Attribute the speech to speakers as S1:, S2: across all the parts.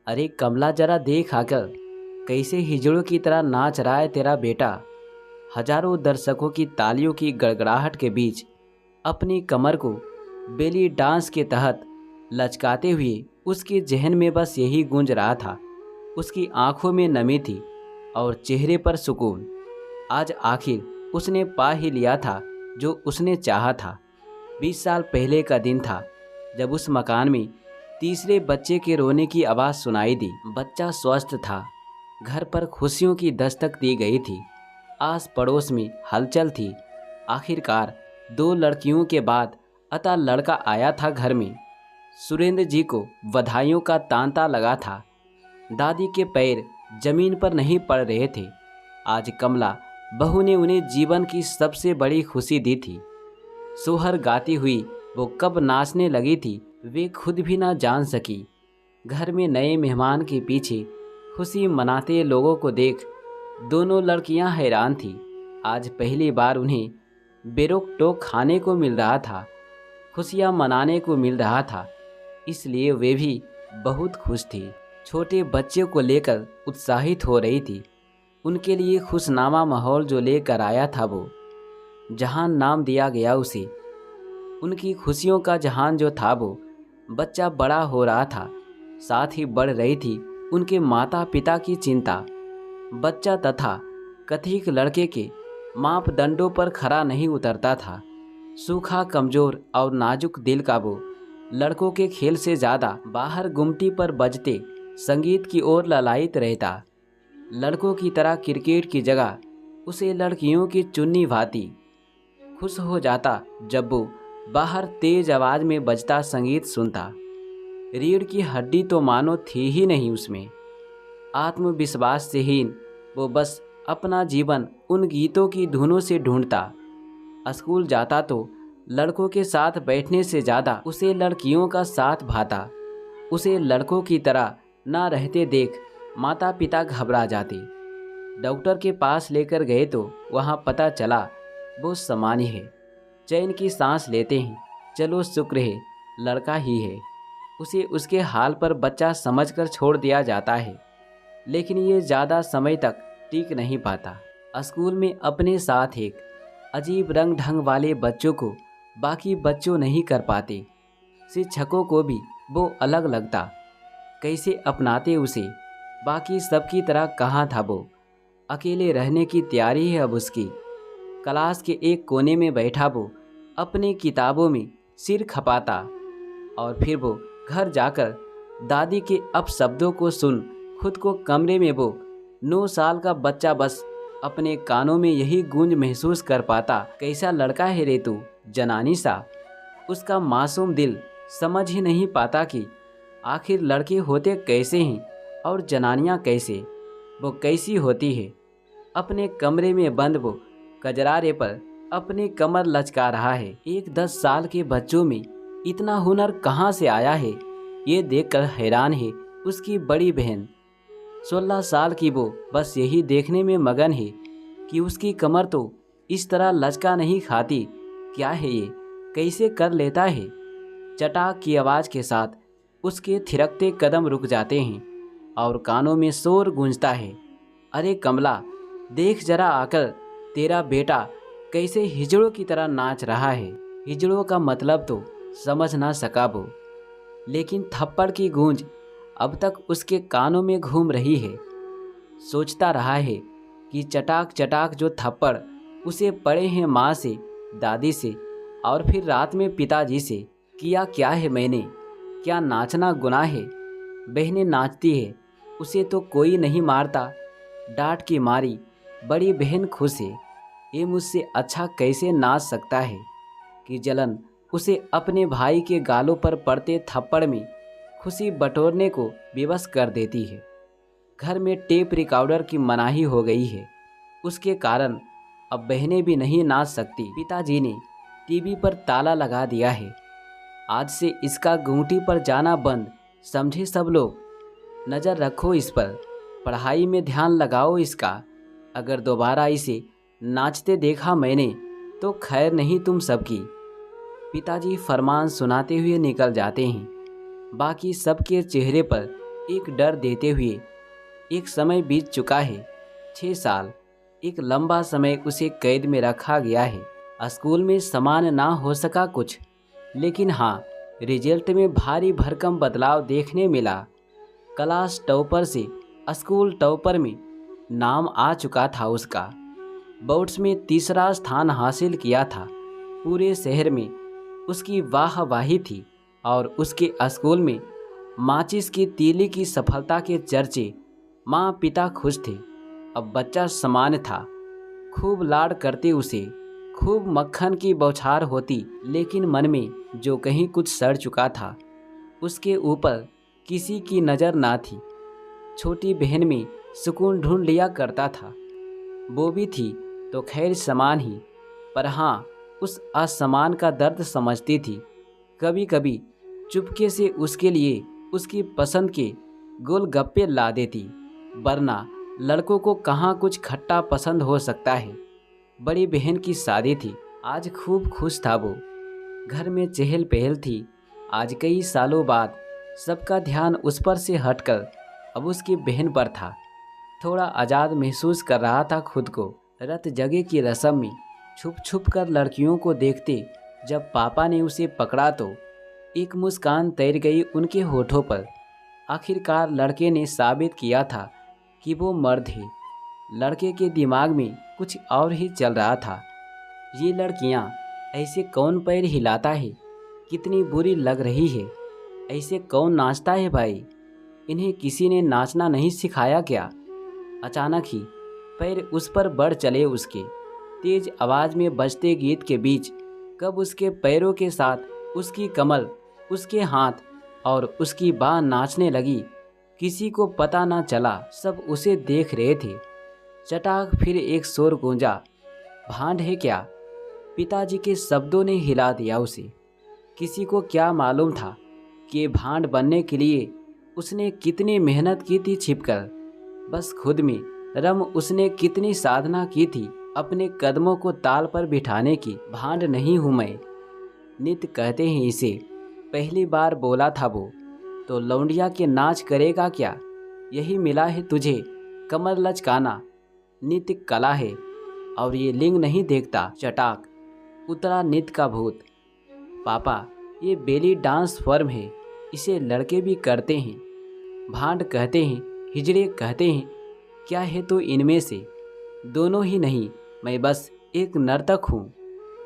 S1: अरे कमला, जरा देख आकर कैसे हिजड़ों की तरह नाच रहा है तेरा बेटा। हजारों दर्शकों की तालियों की गड़गड़ाहट के बीच अपनी कमर को बेली डांस के तहत लचकाते हुए उसके जहन में बस यही गूंज रहा था। उसकी आंखों में नमी थी और चेहरे पर सुकून। आज आखिर उसने पा ही लिया था जो उसने चाहा था। 20 साल पहले का दिन था जब उस मकान में तीसरे बच्चे के रोने की आवाज़ सुनाई दी। बच्चा स्वस्थ था, घर पर खुशियों की दस्तक दी गई थी, आस पड़ोस में हलचल थी। आखिरकार 2 लड़कियों के बाद अतः लड़का आया था घर में। सुरेंद्र जी को बधाइयों का तांता लगा था। दादी के पैर जमीन पर नहीं पड़ रहे थे। आज कमला बहू ने उन्हें जीवन की सबसे बड़ी खुशी दी थी। सोहर गाती हुई वो कब नाचने लगी थी वे खुद भी ना जान सकी। घर में नए मेहमान के पीछे खुशी मनाते लोगों को देख दोनों लड़कियां हैरान थीं। आज पहली बार उन्हें बेरोक टोक खाने को मिल रहा था, खुशियां मनाने को मिल रहा था, इसलिए वे भी बहुत खुश थी। छोटे बच्चे को लेकर उत्साहित हो रही थी। उनके लिए खुशनामा माहौल जो लेकर आया था वो जहान नाम दिया गया उसे। उनकी खुशियों का जहान जो था वो बच्चा बड़ा हो रहा था, साथ ही बढ़ रही थी उनके माता पिता की चिंता। बच्चा तथा कथिक लड़के के मापदंडों पर खरा नहीं उतरता था। सूखा, कमजोर और नाजुक दिल का वो लड़कों के खेल से ज़्यादा बाहर गुमटी पर बजते संगीत की ओर ललायित रहता। लड़कों की तरह क्रिकेट की जगह उसे लड़कियों की चुन्नी भाती। खुश हो जाता जब वो बाहर तेज आवाज में बजता संगीत सुनता। रीढ़ की हड्डी तो मानो थी ही नहीं उसमें। आत्मविश्वास से हीन वो बस अपना जीवन उन गीतों की धुनों से ढूंढता। स्कूल जाता तो लड़कों के साथ बैठने से ज़्यादा उसे लड़कियों का साथ भाता। उसे लड़कों की तरह ना रहते देख माता पिता घबरा जाते। डॉक्टर के पास लेकर गए तो वहाँ पता चला वो सामान्य है। चैन की सांस लेते हैं, चलो शुक्र है लड़का ही है। उसे उसके हाल पर बच्चा समझकर छोड़ दिया जाता है, लेकिन ये ज़्यादा समय तक टिक नहीं पाता। स्कूल में अपने साथ एक अजीब रंग ढंग वाले बच्चों को बाकी बच्चों नहीं कर पाते। शिक्षकों को भी वो अलग लगता, कैसे अपनाते उसे। बाकी सबकी तरह कहाँ था वो। अकेले रहने की तैयारी है अब उसकी। क्लास के एक कोने में बैठा वो अपनी किताबों में सिर खपाता और फिर वो घर जाकर दादी के अपशब्दों को सुन खुद को कमरे में वो 9 साल का बच्चा बस अपने कानों में यही गूंज महसूस कर पाता, कैसा लड़का है रे तू जनानी सा। उसका मासूम दिल समझ ही नहीं पाता कि आखिर लड़के होते कैसे हैं और जनानियां कैसे, वो कैसी होती है। अपने कमरे में बंद वो कजरारे पर अपनी कमर लचका रहा है। एक 10 साल के बच्चों में इतना हुनर कहाँ से आया है, ये देखकर हैरान है उसकी बड़ी बहन। 16 साल की वो बस यही देखने में मगन है कि उसकी कमर तो इस तरह लचका नहीं खाती। क्या है ये, कैसे कर लेता है। चटाक की आवाज़ के साथ उसके थिरकते कदम रुक जाते हैं और कानों में शोर गूंजता है, अरे कमला देख जरा आकर, तेरा बेटा कैसे हिजड़ों की तरह नाच रहा है। हिजड़ों का मतलब तो समझ ना सका वो, लेकिन थप्पड़ की गूंज अब तक उसके कानों में घूम रही है। सोचता रहा है कि चटाक चटाक जो थप्पड़ उसे पड़े हैं माँ से, दादी से और फिर रात में पिताजी से, किया क्या है मैंने। क्या नाचना गुनाह है। बहनें नाचती है, उसे तो कोई नहीं मारता। डांट की मारी बड़ी बहन खुश है। ये मुझसे अच्छा कैसे नाच सकता है कि जलन उसे अपने भाई के गालों पर पड़ते थप्पड़ में खुशी बटोरने को विवश कर देती है। घर में टेप रिकॉर्डर की मनाही हो गई है, उसके कारण अब बहनें भी नहीं नाच सकती। पिताजी ने टीवी पर ताला लगा दिया है, आज से इसका गुमटी पर जाना बंद, समझे सब लोग। नज़र रखो इस पर, पढ़ाई में ध्यान लगाओ इसका। अगर दोबारा इसे नाचते देखा मैंने तो खैर नहीं तुम सबकी। पिताजी फरमान सुनाते हुए निकल जाते हैं। बाकी सबके चेहरे पर एक डर देते हुए। एक समय बीत चुका है, 6 साल। एक लंबा समय उसे कैद में रखा गया है। स्कूल में समान ना हो सका कुछ, लेकिन हाँ, रिजल्ट में भारी भरकम बदलाव देखने मिला। क्लास टॉपर से स्कूल टॉपर में नाम आ चुका था उसका। बोर्ड्स में तीसरा स्थान हासिल किया था। पूरे शहर में उसकी वाहवाही थी और उसके स्कूल में माचिस की तीली की सफलता के चर्चे। माँ पिता खुश थे। अब बच्चा समान था। खूब लाड करते उसे, खूब मक्खन की बौछार होती, लेकिन मन में जो कहीं कुछ सड़ चुका था, उसके ऊपर किसी की नज़र ना थी। छोटी बहन में सुकून ढूंढ लिया करता था। वो भी थी तो खैर समान ही, पर हाँ, उस असमान का दर्द समझती थी। कभी कभी चुपके से उसके लिए उसकी पसंद के गोलगप्पे ला देती, वरना लड़कों को कहाँ कुछ खट्टा पसंद हो सकता है। बड़ी बहन की शादी थी। आज खूब खुश था वो। घर में चहल पहल थी। आज कई सालों बाद सबका ध्यान उस पर से हटकर अब उसकी बहन पर था। थोड़ा आज़ाद महसूस कर रहा था खुद को। रत जगह की रस्म में छुप छुप कर लड़कियों को देखते जब पापा ने उसे पकड़ा तो एक मुस्कान तैर गई उनके होठों पर। आखिरकार लड़के ने साबित किया था कि वो मर्द है। लड़के के दिमाग में कुछ और ही चल रहा था। ये लड़कियां ऐसे कौन पैर हिलाता है, कितनी बुरी लग रही है। ऐसे कौन नाचता है भाई, इन्हें किसी ने नाचना नहीं सिखाया क्या। अचानक ही पैर उस पर बढ़ चले उसके। तेज आवाज में बजते गीत के बीच कब उसके पैरों के साथ उसकी कमर, उसके हाथ और उसकी बाह नाचने लगी, किसी को पता ना चला। सब उसे देख रहे थे। चटाक फिर एक शोर गूंजा। भांड है क्या? पिताजी के शब्दों ने हिला दिया उसे। किसी को क्या मालूम था कि भांड बनने के लिए उसने कितनी मेहनत की थी छिपकर। बस खुद में रम उसने कितनी साधना की थी अपने कदमों को ताल पर बिठाने की। भांड नहीं हूँ मैं, नित कहते हैं इसे। पहली बार बोला था वो तो लौंडिया के नाच करेगा क्या? यही मिला है तुझे, कमर लचकाना नित्य कला है और ये लिंग नहीं देखता। चटाक उतरा नित्य का भूत। पापा, ये बेली डांस फॉर्म है, इसे लड़के भी करते हैं। भांड कहते हैं, हिजड़े कहते हैं, क्या है तो इनमें से दोनों ही नहीं। मैं बस एक नर्तक हूँ।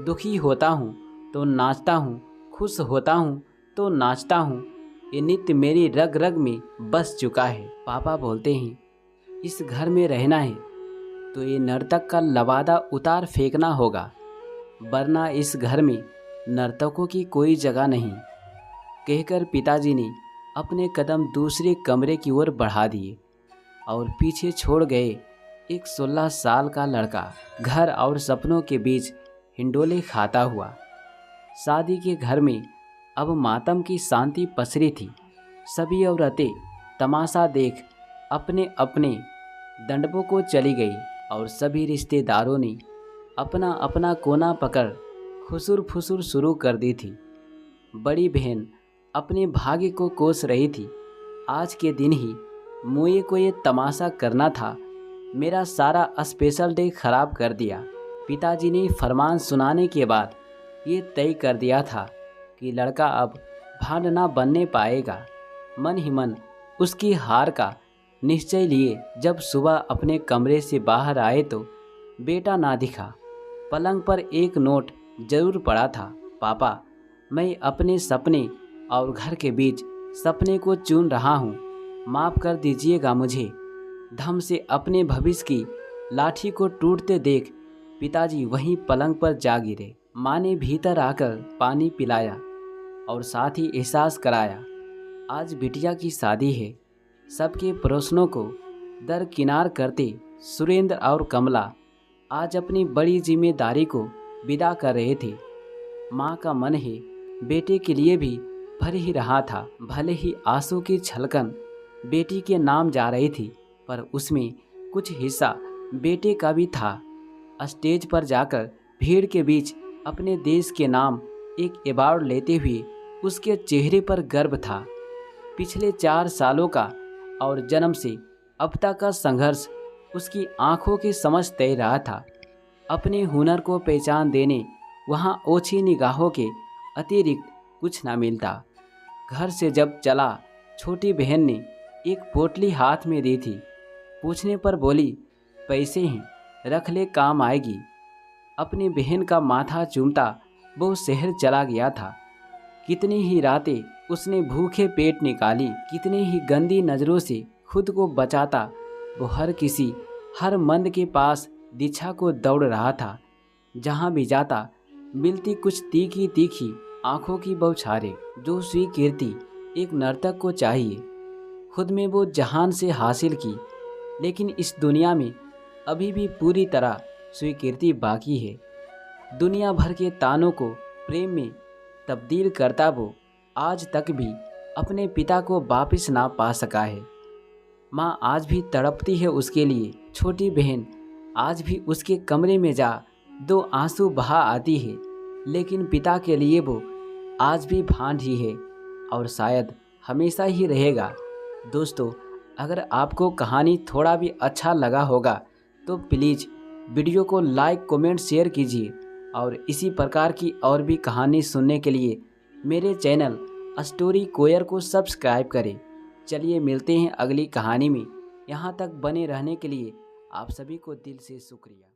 S1: दुखी होता हूँ तो नाचता हूँ, खुश होता हूँ तो नाचता हूँ। ये नित्य मेरी रग रग में बस चुका है। पापा बोलते हैं, इस घर में रहना है तो ये नर्तक का लवादा उतार फेंकना होगा, वरना इस घर में नर्तकों की कोई जगह नहीं। कहकर पिताजी ने अपने कदम दूसरे कमरे की ओर बढ़ा दिए और पीछे छोड़ गए एक 16 साल का लड़का, घर और सपनों के बीच हिंडोले खाता हुआ। शादी के घर में अब मातम की शांति पसरी थी। सभी औरतें तमाशा देख अपने अपने दंडपों को चली गई और सभी रिश्तेदारों ने अपना अपना कोना पकड़ खुसुर फुसुर शुरू कर दी थी। बड़ी बहन अपने भाग्य को कोस रही थी। आज के दिन ही मुझे को ये तमाशा करना था, मेरा सारा स्पेशल डे खराब कर दिया। पिताजी ने फरमान सुनाने के बाद ये तय कर दिया था कि लड़का अब भांड ना बनने पाएगा। मन ही मन उसकी हार का निश्चय लिए जब सुबह अपने कमरे से बाहर आए तो बेटा ना दिखा। पलंग पर एक नोट जरूर पड़ा था। पापा, मैं अपने सपने और घर के बीच सपने को चुन रहा हूँ, माफ़ कर दीजिएगा मुझे। धम से अपने भविष्य की लाठी को टूटते देख पिताजी वहीं पलंग पर जा गिरे। माँ ने भीतर आकर पानी पिलाया और साथ ही एहसास कराया, आज बिटिया की शादी है। सबके प्रश्नों को दरकिनार करते सुरेंद्र और कमला आज अपनी बड़ी जिम्मेदारी को विदा कर रहे थे। माँ का मन है बेटे के लिए भी भर ही रहा था। भले ही आंसू की छलकन बेटी के नाम जा रही थी, पर उसमें कुछ हिस्सा बेटे का भी था। स्टेज पर जाकर भीड़ के बीच अपने देश के नाम एक अवार्ड लेते हुए उसके चेहरे पर गर्व था। पिछले 4 सालों का और जन्म से अब तक का संघर्ष उसकी आंखों के समझ तैर रहा था। अपने हुनर को पहचान देने वहाँ ओछी निगाहों के अतिरिक्त कुछ ना मिलता। घर से जब चला, छोटी बहन ने एक पोटली हाथ में दी थी। पूछने पर बोली, पैसे हैं, रख ले, काम आएगी। अपनी बहन का माथा चूमता वो शहर चला गया था। कितनी ही रातें उसने भूखे पेट निकाली, कितने ही गंदी नज़रों से खुद को बचाता वो हर किसी, हर मंद के पास दीक्षा को दौड़ रहा था। जहाँ भी जाता मिलती कुछ तीखी तीखी आंखों की बौछारें। जो स्वीकृति एक नर्तक को चाहिए, खुद में वो जहान से हासिल की, लेकिन इस दुनिया में अभी भी पूरी तरह स्वीकृति बाकी है। दुनिया भर के तानों को प्रेम में तब्दील करता वो आज तक भी अपने पिता को वापस ना पा सका है। माँ आज भी तड़पती है उसके लिए। छोटी बहन आज भी उसके कमरे में जा दो आंसू बहा आती है, लेकिन पिता के लिए वो आज भी भांड ही है और शायद हमेशा ही रहेगा। दोस्तों, अगर आपको कहानी थोड़ा भी अच्छा लगा होगा तो प्लीज़ वीडियो को लाइक, कमेंट, शेयर कीजिए और इसी प्रकार की और भी कहानी सुनने के लिए मेरे चैनल स्टोरी कोयर को सब्सक्राइब करें। चलिए मिलते हैं अगली कहानी में। यहाँ तक बने रहने के लिए आप सभी को दिल से शुक्रिया।